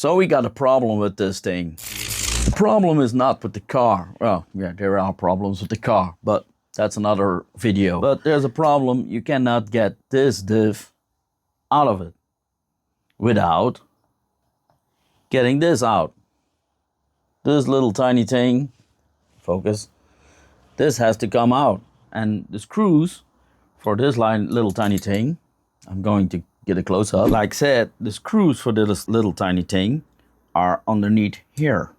So we got a problem with this thing. The problem is not with the car. Well, yeah, there are problems with the car, but that's another video. But there's a problem. You cannot get this diff out of it without getting this out. This little tiny thing, focus, this has to come out. And the screws for this little tiny thing, I'm going to get a close up. Like I said, the screws for this little tiny thing are underneath here.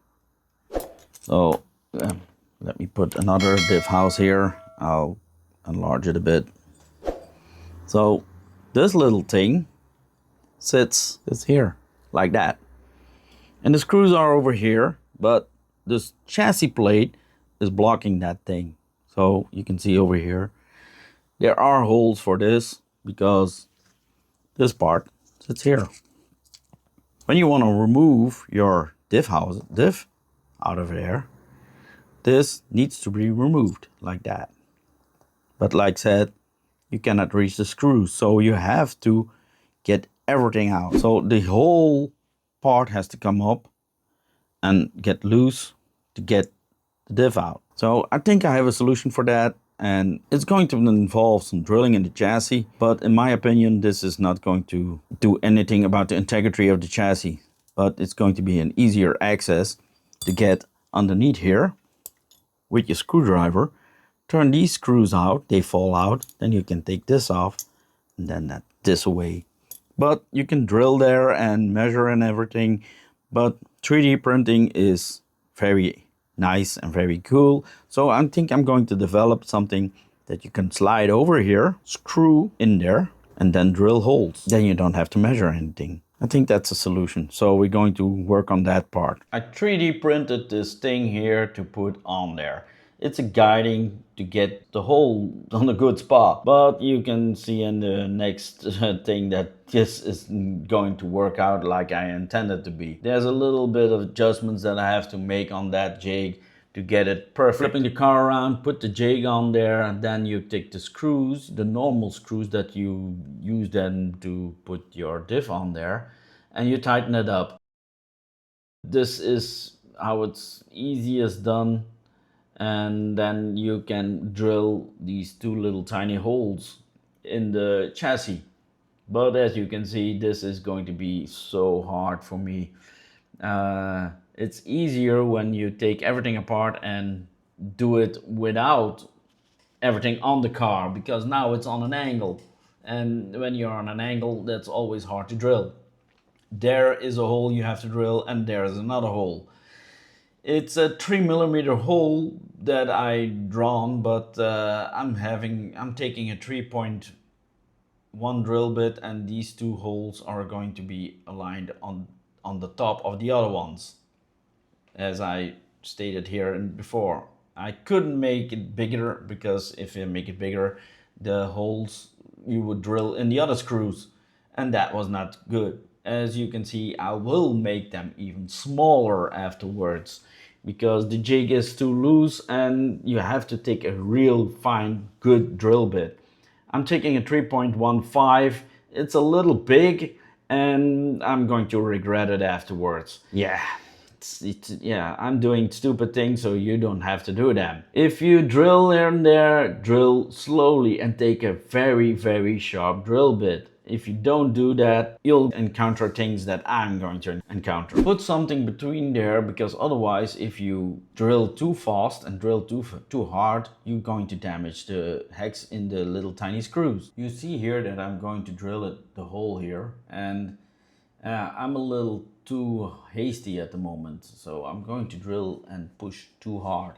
So let me put another diff house here. I'll enlarge it a bit. So this little thing sits here like that. And the screws are over here, but this chassis plate is blocking that thing. So you can see over here, there are holes for this because this part sits here. When you want to remove your diff out of there, this needs to be removed like that. But like I said, you cannot reach the screws, so you have to get everything out. So the whole part has to come up and get loose to get the diff out. So I think I have a solution for that, and it's going to involve some drilling in the chassis, but in my opinion this is not going to do anything about the integrity of the chassis, but it's going to be an easier access to get underneath here with your screwdriver. Turn these screws out, they fall out, then you can take this off and then this away. But you can drill there and measure and everything, but 3D printing is very nice and very cool. So I think I'm going to develop something that you can slide over here, screw in there, and then drill holes. Then you don't have to measure anything. I think that's a solution. So we're going to work on that part. I 3D printed this thing here to put on there. It's a guiding to get the hole on a good spot. But you can see in the next thing that this isn't going to work out like I intended to be. There's a little bit of adjustments that I have to make on that jig to get it perfect. Flipping the car around, put the jig on there, and then you take the screws, the normal screws that you use then to put your diff on there, and you tighten it up. This is how it's easiest done. And then you can drill these two little tiny holes in the chassis. But as you can see, this is going to be so hard for me. It's easier when you take everything apart and do it without everything on the car, because now it's on an angle, and when you're on an angle, that's always hard to drill. There is a hole you have to drill, and there is another hole. It's a 3mm hole that I drawn, but I'm taking a 3.1 drill bit, and these two holes are going to be aligned on the top of the other ones, as I stated here and before. I couldn't make it bigger, because if you make it bigger, the holes you would drill in the other screws, and that was not good. As you can see, I will make them even smaller afterwards, because the jig is too loose and you have to take a real fine, good drill bit. I'm taking a 3.15. It's a little big, and I'm going to regret it afterwards. Yeah, yeah, I'm doing stupid things, so you don't have to do them. If you drill here and there, drill slowly and take a very, very sharp drill bit. If you don't do that, you'll encounter things that I'm going to encounter. Put something between there, because otherwise, if you drill too fast and drill too hard, you're going to damage the hex in the little tiny screws. You see here that I'm going to drill the hole here, and I'm a little too hasty at the moment, so I'm going to drill and push too hard.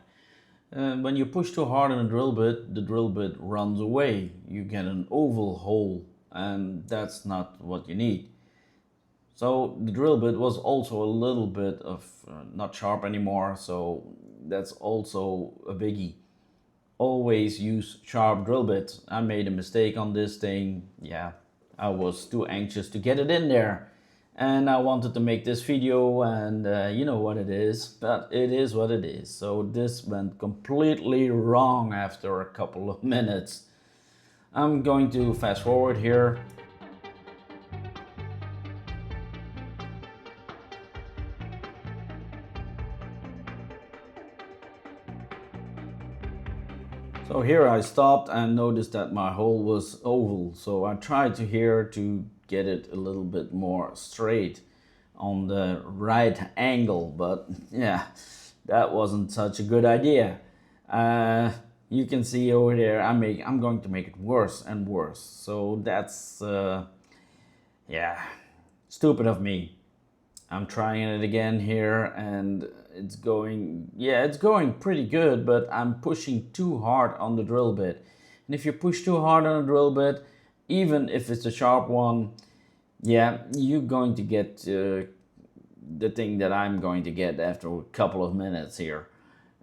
When you push too hard on a drill bit, the drill bit runs away. You get an oval hole, and that's not what you need. So the drill bit was also a little bit of not sharp anymore, so that's also a biggie. Always use sharp drill bits. I made a mistake on this thing. Yeah, I was too anxious to get it in there, and I wanted to make this video, and you know what it is, but it is what it is. So this went completely wrong after a couple of minutes. I'm going to fast forward here. So here I stopped and noticed that my hole was oval. So I tried to get it a little bit more straight on the right angle, but yeah, that wasn't such a good idea. You can see over there, I'm going to make it worse and worse. So that's, yeah, stupid of me. I'm trying it again here and it's going pretty good, but I'm pushing too hard on the drill bit. And if you push too hard on a drill bit, even if it's a sharp one, yeah, you're going to get the thing that I'm going to get after a couple of minutes here.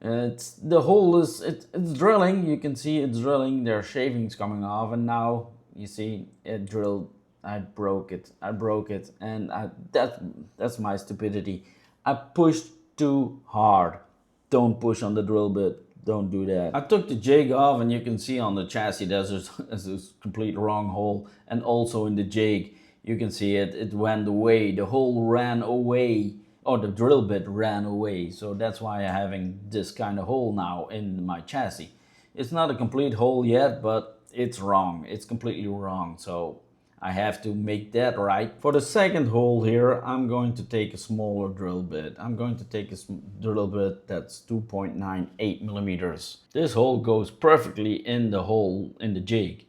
It's drilling. You can see it's drilling. There are shavings coming off, and now you see it drilled. I broke it, and that's my stupidity. I pushed too hard. Don't push on the drill bit. Don't do that. I took the jig off, and you can see on the chassis there's a complete wrong hole, and also in the jig you can see it went away. The hole ran away, or the drill bit ran away. So that's why I'm having this kind of hole now in my chassis. It's not a complete hole yet, but it's wrong. It's completely wrong. So I have to make that right. For the second hole here, I'm going to take a smaller drill bit. I'm going to take a drill bit that's 2.98 millimeters. This hole goes perfectly in the hole in the jig.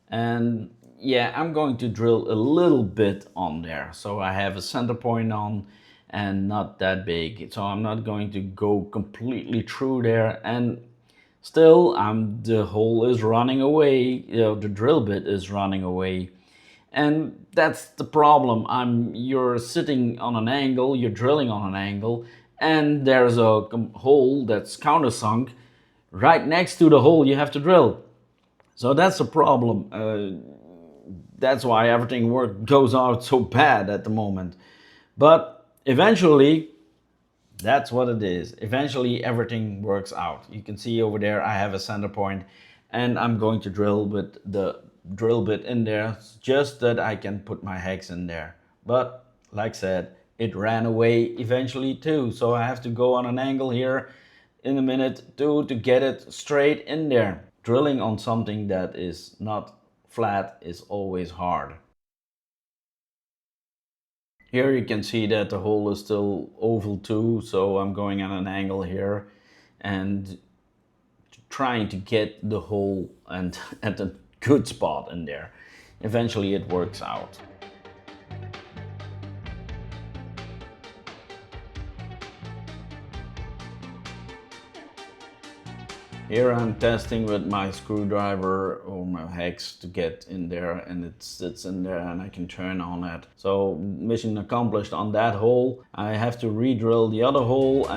And yeah, I'm going to drill a little bit on there. So I have a center point on and not that big. So I'm not going to go completely through there. And still, the hole is running away. The drill bit is running away. And that's the problem. You're sitting on an angle, you're drilling on an angle, and there's a hole that's countersunk right next to the hole you have to drill. So that's a problem. That's why everything goes out so bad at the moment. But eventually, that's what it is. Eventually, everything works out. You can see over there, I have a center point, and I'm going to drill with the drill bit in there just that I can put my hex in there. But like I said, it ran away eventually too. So I have to go on an angle here in a minute to get it straight in there. Drilling on something that is not flat is always hard. Here you can see that the hole is still oval too, so I'm going on an angle here and trying to get the hole and at a good spot in there. Eventually it works out. Here I'm testing with my screwdriver or my hex to get in there, and it sits in there and I can turn on it. So mission accomplished on that hole. I have to re-drill the other hole.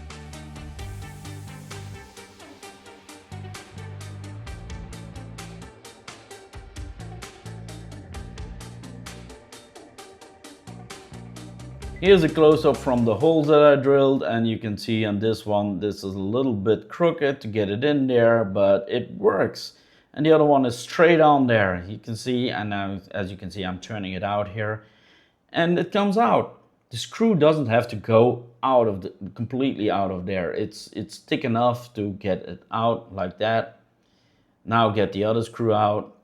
Here's a close-up from the holes that I drilled, and you can see on this one, this is a little bit crooked to get it in there, but it works. And the other one is straight on there. You can see, and now, as you can see, I'm turning it out here, and it comes out. The screw doesn't have to go out of completely out of there. It's thick enough to get it out like that. Now get the other screw out,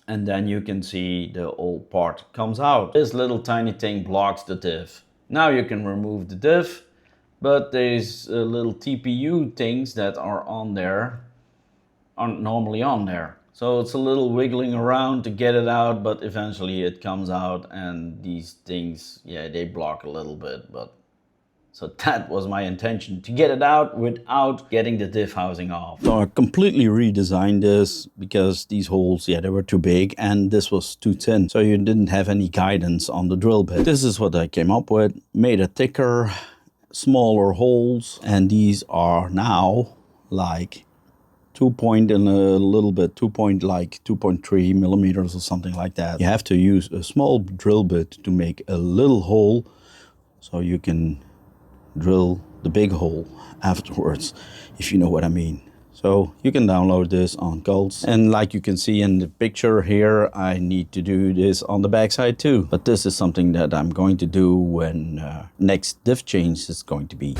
and then you can see the old part comes out. This little tiny thing blocks the diff. Now you can remove the diff, but there's little TPU things that are on there, aren't normally on there. So it's a little wiggling around to get it out, but eventually it comes out, and these things, yeah, they block a little bit, but so that was my intention, to get it out without getting the diff housing off. So I completely redesigned this because these holes, yeah, they were too big and this was too thin. So you didn't have any guidance on the drill bit. This is what I came up with. Made it thicker, smaller holes, and these are now like 2.3 millimeters or something like that. You have to use a small drill bit to make a little hole so you can drill the big hole afterwards, if you know what I mean. So you can download this on Cults, and like you can see in the picture here, I need to do this on the backside too. But this is something that I'm going to do when next diff change is going to be.